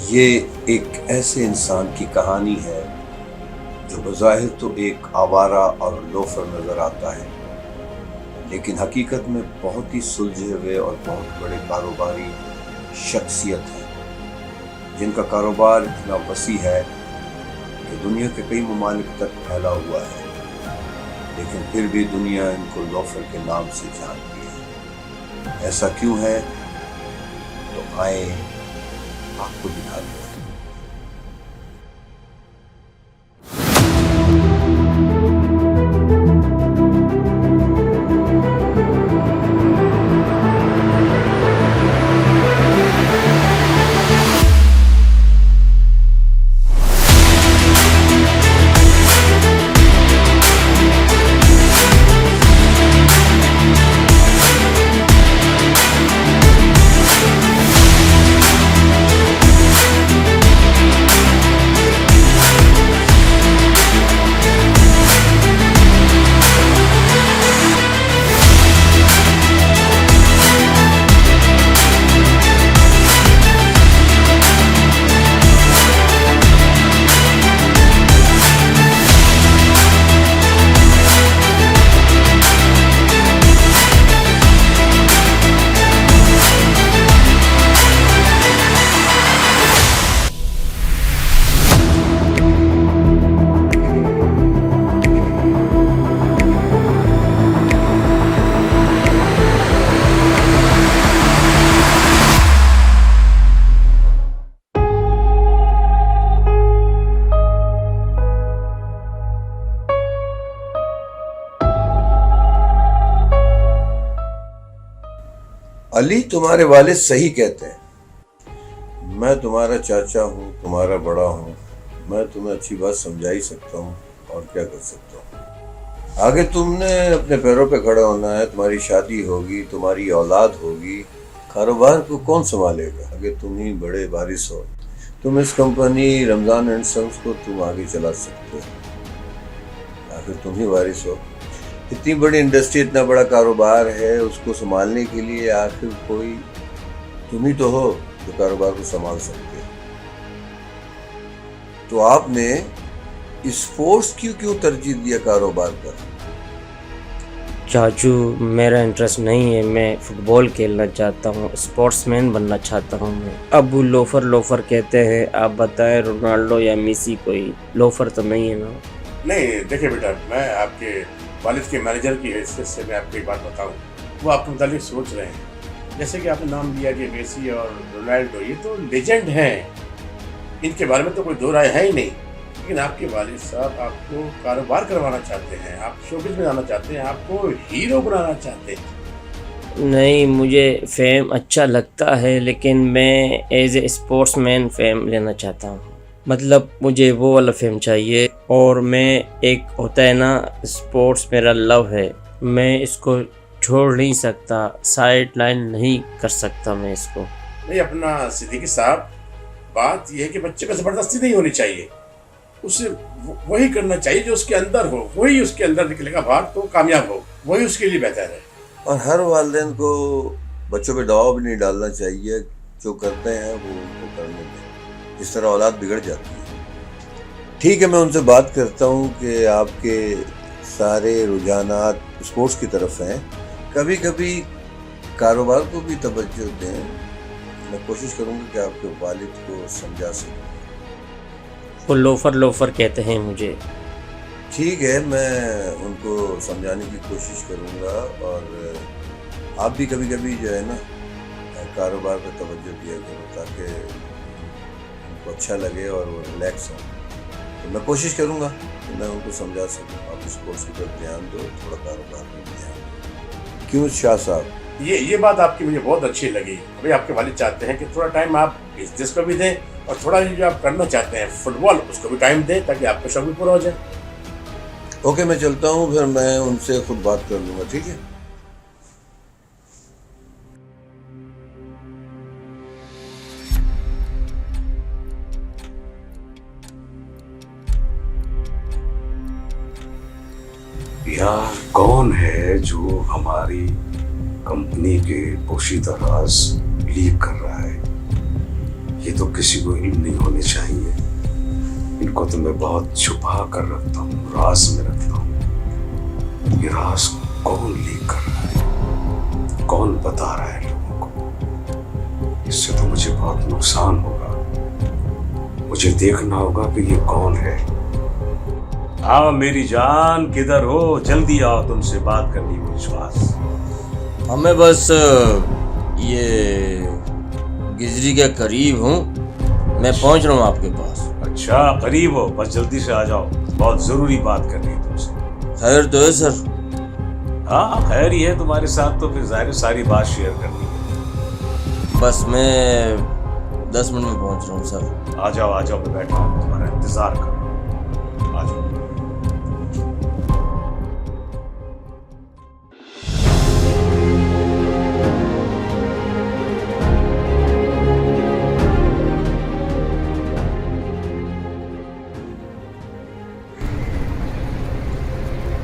یہ ایک ایسے انسان کی کہانی ہے جو بظاہر تو ایک آوارہ اور لوفر نظر آتا ہے، لیکن حقیقت میں بہت ہی سلجھے ہوئے اور بہت بڑے کاروباری شخصیت ہے، جن کا کاروبار اتنا وسیع ہے کہ دنیا کے کئی ممالک تک پھیلا ہوا ہے، لیکن پھر بھی دنیا ان کو لوفر کے نام سے جانتی ہے۔ ایسا کیوں ہے؟ تو آئے آپ کو دکھا دیں۔ علی، تمہارے والد صحیح کہتے ہیں، میں تمہارا چاچا ہوں، تمہارا بڑا ہوں، میں تمہیں اچھی بات سمجھا ہی سکتا ہوں، اور کیا کر سکتا ہوں۔ آگے تم نے اپنے پیروں پہ کھڑا ہونا ہے، تمہاری شادی ہوگی، تمہاری اولاد ہوگی، کاروبار کو کون سنبھالے گا؟ آگے تم ہی بڑے وارث ہو، تم اس کمپنی رمضان اینڈ سنس کو تم آگے چلا سکتے ہو، آخر تم ہی وارث ہو۔ اتنی بڑی انڈسٹری، اتنا بڑا کاروبار ہے، اس کو سنبھالنے کے لیے آخر کوئی تم ہی تو ہو جو کاروبار کو سنبھال سکتے۔ تو آپ نے اسپورٹس کیوں ترجیح دیا کاروبار پر؟ چاچو، میرا انٹرسٹ نہیں ہے، میں فٹ بال کھیلنا چاہتا ہوں، اسپورٹس مین بننا چاہتا ہوں میں۔ ابو لوفر کہتے ہیں، آپ بتائیں رونالڈو یا میسی کوئی لوفر تو نہیں ہے نا؟ نہیں، دیکھیں بیٹا، میں آپ کے والد کے مینیجر کی حیثیت سے میں آپ کو ایک بات بتاؤں، وہ آپ کے متعلق سوچ رہے ہیں۔ جیسے کہ آپ نے نام لیا کہ میسی اور رونالڈو، یہ تو لیجنڈ ہیں، ان کے بارے میں تو کوئی دو رائے ہے ہی نہیں، لیکن آپ کے والد صاحب آپ کو کاروبار کروانا چاہتے ہیں، آپ شوبز میں جانا چاہتے ہیں، آپ کو ہیرو بنانا چاہتے ہیں۔ نہیں، مجھے فیم اچھا لگتا ہے، لیکن میں as a sportsman fame لینا چاہتا ہوں، مطلب مجھے وہ والا فیم چاہیے، اور میں ایک ہوتا ہے نا، اسپورٹس میرا لو ہے، میں اس کو چھوڑ نہیں سکتا، سائڈ لائن نہیں کر سکتا میں اس کو۔ نہیں، اپنا صدیقی صاحب، بات یہ ہے کہ بچے پہ زبردستی نہیں ہونی چاہیے، اسے وہی کرنا چاہیے جو اس کے اندر ہو، وہی اس کے اندر نکلے گا باہر تو کامیاب ہو، وہی اس کے لیے بہتر ہے۔ اور ہر والدین کو بچوں پہ دباؤ بھی نہیں ڈالنا چاہیے، جو کرتے ہیں وہ ان کو کرنے دیں، اس طرح اولاد بگڑ جاتی ہے۔ ٹھیک ہے، میں ان سے بات کرتا ہوں کہ آپ کے سارے رجحانات اسپورٹس کی طرف ہیں، کبھی کبھی کاروبار کو بھی توجہ دیں۔ میں کوشش کروں گا کہ آپ کے والد کو سمجھا سکوں۔ وہ لوفر کہتے ہیں مجھے۔ ٹھیک ہے، میں ان کو سمجھانے کی کوشش کروں گا، اور آپ بھی کبھی کبھی جو ہے نا کاروبار پہ توجہ دیا کرو، تاکہ ان کو اچھا لگے اور وہ ریلیکس ہوں۔ تو میں کوشش کروں گا کہ میں ان کو سمجھا سکوں، آپ اسپورٹس کی طرف دھیان دو، تھوڑا کاروبار پر دھیان دو۔ کیوں شاہ صاحب؟ یہ بات آپ کی مجھے بہت اچھی لگی۔ ابھی آپ کے والد چاہتے ہیں کہ تھوڑا ٹائم آپ بزنس کو بھی دیں، اور تھوڑا جو آپ کرنا چاہتے ہیں فٹ بال، اس کو بھی ٹائم دیں، تاکہ آپ کا شوق بھی پورا ہو جائے۔ اوکے، میں چلتا ہوں، پھر میں ان سے خود بات کر لوں گا، ٹھیک ہے؟ یار کون ہے جو ہماری کمپنی کے پوشیدہ راز لیک کر رہا ہے؟ یہ تو किसी को इल्म नहीं होने चाहिए। इनको तो मैं बहुत छुपा कर रखता हूँ, राज में रखता हूँ। ये राज कौन लीक कर रहा है, कौन बता रहा है लोगों को? इससे तो मुझे बहुत नुकसान होगा। मुझे देखना होगा कि ये कौन है। हाँ मेरी जान, किधर हो? जल्दी आओ, तुमसे बात करनी है विश्वास। हमें बस ये गिजरी के करीब हूँ, मैं पहुँच रहा हूँ आपके पास। अच्छा करीब हो, बस जल्दी से आ जाओ, बहुत जरूरी बात करनी है तुमसे। खैर तो है सर? हाँ खैर ही है तुम्हारे साथ, तो फिर जाहिर है सारी बात शेयर करनी है। बस मैं 10 मिनट में पहुँच रहा हूँ सर। आ जाओ, मैं बैठा हूँ, तुम्हारा इंतजार कर रहा हूँ। आ जाओ।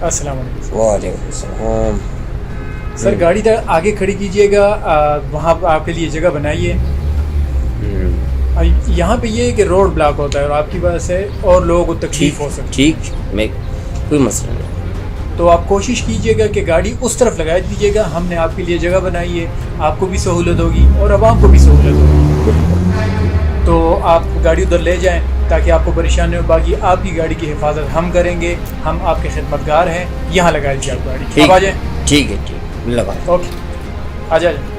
अस्सलाम वालेकुम। वालेकुम सलाम। सर गाड़ी आगे खड़ी कीजिएगा, वहाँ आपके लिए जगह बनाइए। यहाँ पे ये है कि रोड ब्लॉक होता है और आपकी वजह से और लोगों को तकलीफ हो सकती ठीक, मैं कोई मसला नहीं। है, तो आप कोशिश कीजिएगा कि गाड़ी उस तरफ लगा दीजिएगा। हमने आपके लिए जगह बनाई है, आपको भी सहूलत होगी और आवाम को भी सहूलत होगी। तो आप गाड़ी उधर ले जाएं ताकि आपको परेशानी हो। बाकी आपकी गाड़ी की हिफाजत हम करेंगे, हम आपके खिदमतगार हैं। यहाँ लगा दीजिए आप गाड़ी। अब आ जाएँ। ठीक है लगा। ओके, आ जाए।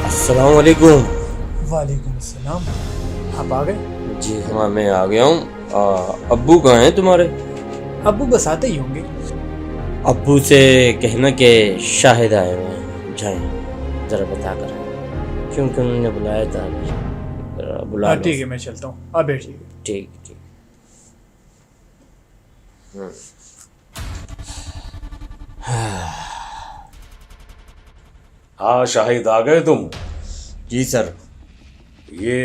अस्सलाम वालेकुम। वालेकुम अस्सलाम। आप आ गए? जी हाँ मैं आ गया हूँ। अब्बू कहाँ हैं तुम्हारे? अब्बू बस आते ही होंगे। अब्बू से कहना कि शाहिद आए हुए हैं, जाएं ज़रा बता कर, क्योंकि उन्होंने बुलाया था। ज़रा बुला हाँ लो। ठीक है, मैं चलता हूँ, आप बैठिए। ठीक। हाँ शाहिद आ गए तुम? जी सर। ये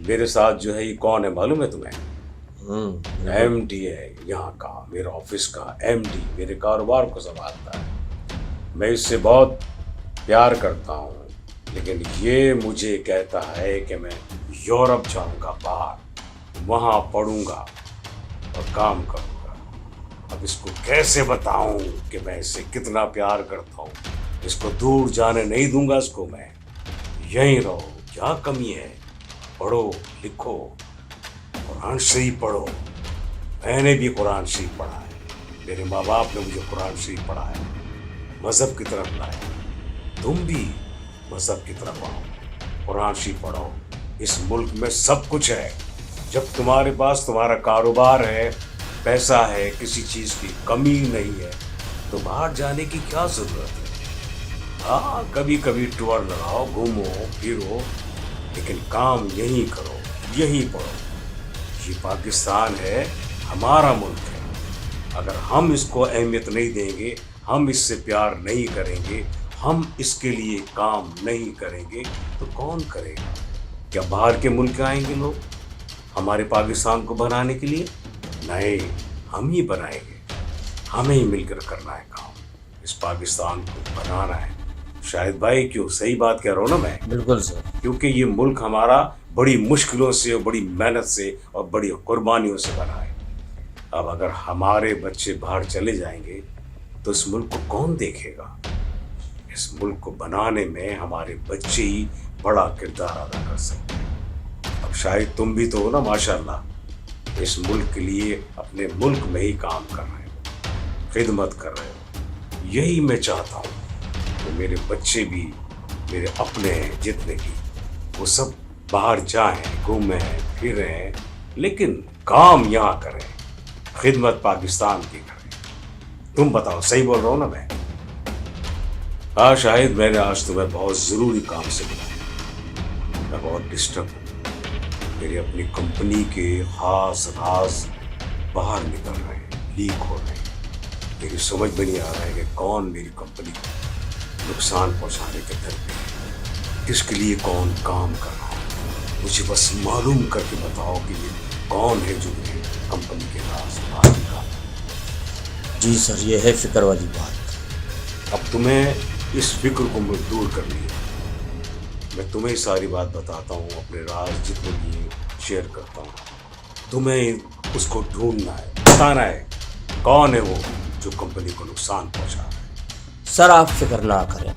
मेरे साथ जो है ये कौन है मालूम है तुम्हें? MD है यहाँ का, मेरे ऑफिस का MD, मेरे कारोबार को संभालता है। मैं इससे बहुत प्यार करता हूँ, लेकिन ये मुझे कहता है कि मैं यूरोप जाऊँगा, बाहर वहाँ पढ़ूँगा और काम करूँगा। अब इसको कैसे बताऊँ कि मैं इससे कितना प्यार करता हूँ? इसको दूर जाने नहीं दूंगा इसको मैं। यहीं रहो, क्या कमी है? पढ़ो लिखो, कुरान शरीफ पढ़ो। मैंने भी कुरान शरीफ पढ़ा है, मेरे माँ बाप ने मुझे कुरान शरीफ पढ़ा है, मज़हब की तरफ लाया। तुम भी मज़हब की तरफ आओ, कुरान शरीफ पढ़ो। इस मुल्क में सब कुछ है। जब तुम्हारे पास तुम्हारा कारोबार है, पैसा है, किसी चीज़ की कमी नहीं है, तो बाहर जाने की क्या ज़रूरत है? हाँ कभी कभी टूर लगाओ, घूमो फिरो, लेकिन काम यहीं करो, यहीं पढ़ो। ये पाकिस्तान है, हमारा मुल्क है। अगर हम इसको अहमियत नहीं देंगे, हम इससे प्यार नहीं करेंगे, हम इसके लिए काम नहीं करेंगे, तो कौन करेगा? क्या बाहर के मुल्क आएंगे लोग हमारे पाकिस्तान को बनाने के लिए? नहीं, हम ही बनाएंगे। हमें ही मिलकर करना है काम, इस पाकिस्तान को बनाना है। शाहिद भाई क्यों सही बात कह रहा हूँ ना मैं? बिल्कुल सर। क्योंकि ये मुल्क हमारा बड़ी मुश्किलों से और बड़ी मेहनत से और बड़ी कुर्बानियों से बना है। अब अगर हमारे बच्चे बाहर चले जाएंगे तो इस मुल्क को कौन देखेगा? इस मुल्क को बनाने में हमारे बच्चे ही बड़ा किरदार अदा कर सकते हैं। अब शायद तुम भी तो हो ना माशाल्लाह, इस मुल्क के लिए अपने मुल्क में ही काम कर रहे हो, खिदमत कर रहे हो। यही मैं चाहता हूँ कि मेरे बच्चे भी मेरे अपने हैं जितने भी, वो सब बाहर जाएं, घूमें फिरें, लेकिन काम यहाँ करें, खिदमत पाकिस्तान की करें। तुम बताओ, सही बोल रहा हूँ ना मैं? हाँ शाहिद, मैंने आज तुम्हें बहुत ज़रूरी काम से बुलाया। मैं बहुत डिस्टर्ब हूँ। मेरी अपनी कंपनी के खास राज बाहर निकल रहे हैं, लीक हो रहे हैं। मेरी समझ में नहीं आ रहा है कि कौन मेरी कंपनी को नुकसान पहुँचाने के दर पे है, किसके लिए कौन काम कर रहा है। मुझे बस मालूम करके बताओ कि ये कौन है जो मेरी कंपनी के राज बाहर निकाल। जी सर, ये है फिक्र वाली बात। अब तुम्हें इस फिक्र को दूर करनी है। मैं तुम्हें सारी बात बताता हूँ, अपने राज जितने भी शेयर करता हूँ। तुम्हें उसको ढूंढना है, बताना है कौन है वो जो कंपनी को नुकसान पहुँचा रहा है। सर आप फिक्र ना करें,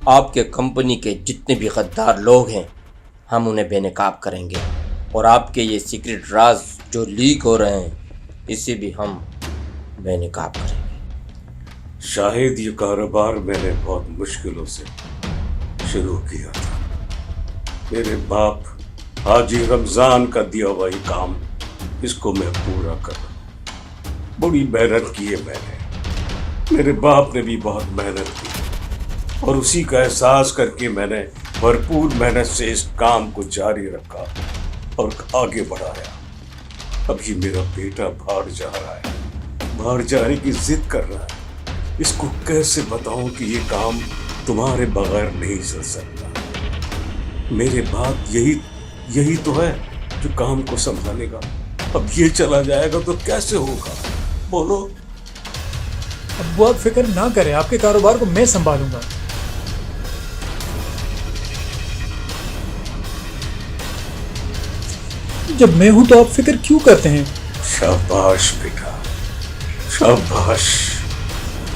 आपके कंपनी के जितने भी गद्दार लोग हैं हम उन्हें बेनकाब करेंगे, और आपके ये सीक्रेट राज जो लीक हो रहे हैं इसे भी हम बेनकाब करेंगे। शाहिद, ये कारोबार मैंने बहुत मुश्किलों से शुरू किया था। मेरे बाप हाजी रमज़ान का दिया हुआ ये काम, इसको मैं पूरा कर रहा हूँ। बड़ी मेहनत की है मैंने, मेरे बाप ने भी बहुत मेहनत की, और उसी का एहसास करके मैंने भरपूर मेहनत से इस काम को जारी रखा और आगे बढ़ाया। अभी मेरा बेटा बाहर जा रहा है, बाहर जाने की जिद कर रहा है। इसको कैसे बताऊं कि ये काम तुम्हारे बगैर नहीं चल सकता। मेरे बाप यही तो है जो काम को संभालेगा। अब ये चला जाएगा तो कैसे होगा, बोलो? अब वो आप फिक्र ना करें, आपके कारोबार को मैं संभालूंगा। जब मैं हूं तो आप फिक्र क्यों करते हैं? शाबाश बेटा, शाबाश।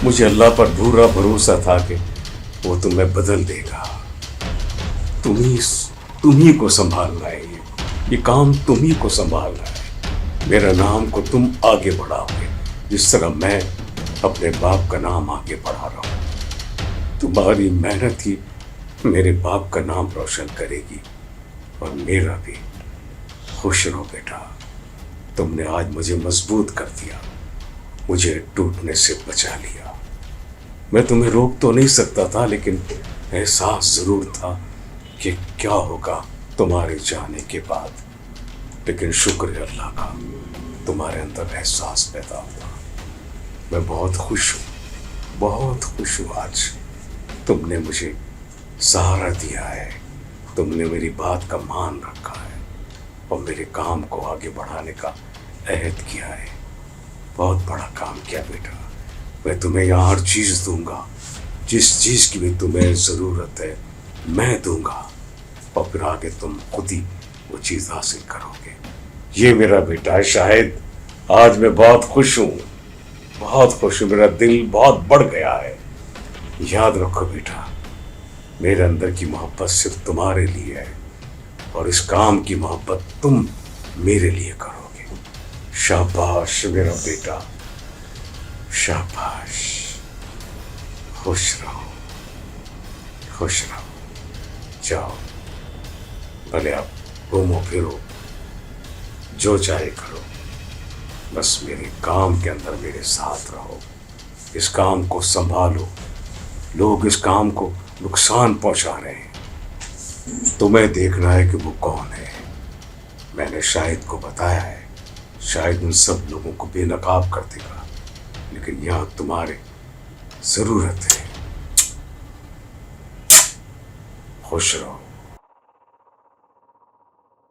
मुझे अल्लाह पर पूरा भरोसा था कि वो तुम्हें बदल देगा। तुम ही को संभालना है, ये काम तुम ही को संभालना है। मेरा नाम को तुम आगे बढ़ाओगे जिस तरह मैं अपने बाप का नाम आगे बढ़ा रहा हूँ। तुम्हारी मेहनत ही मेरे बाप का नाम रोशन करेगी, और मेरा भी। खुश रहो बेटा, तुमने आज मुझे मजबूत कर दिया, मुझे टूटने से बचा लिया। मैं तुम्हें रोक तो नहीं सकता था, लेकिन एहसास ज़रूर था कि क्या होगा तुम्हारे जाने के बाद। लेकिन शुक्र है अल्लाह का, तुम्हारे अंदर एहसास पैदा हुआ। मैं बहुत खुश हूँ, बहुत खुश हूँ। आज तुमने मुझे सहारा दिया है, तुमने मेरी बात का मान रखा है, और मेरे काम को आगे बढ़ाने का अहद किया है। बहुत बड़ा काम किया बेटा। मैं तुम्हें यहाँ हर चीज़ दूंगा, जिस चीज़ की भी तुम्हें ज़रूरत है मैं दूंगा, और फिर आगे तुम खुद ही वो चीज़ हासिल करोगे। ये मेरा बेटा है शाहिद। आज मैं बहुत खुश हूँ, बहुत खुश हूँ। मेरा दिल बहुत बढ़ गया है। याद रखो बेटा, मेरे अंदर की मोहब्बत सिर्फ तुम्हारे लिए है, और इस काम की मोहब्बत तुम मेरे लिए करोगे। शाबाश मेरा बेटा, शाबाश। खुश रहो, खुश रहो। जाओ, भले आप घूमो फिरो, जो चाहे करो, बस मेरे काम के अंदर मेरे साथ रहो। इस काम को संभालो। लोग इस काम को नुकसान पहुंचा रहे हैं, तुम्हें देखना है कि वो कौन है। मैंने शाहिद को बताया है, शायद उन सब लोगों को बेनकाब कर देगा, लेकिन यहाँ तुम्हारे ज़रूरत है। खुश रहो।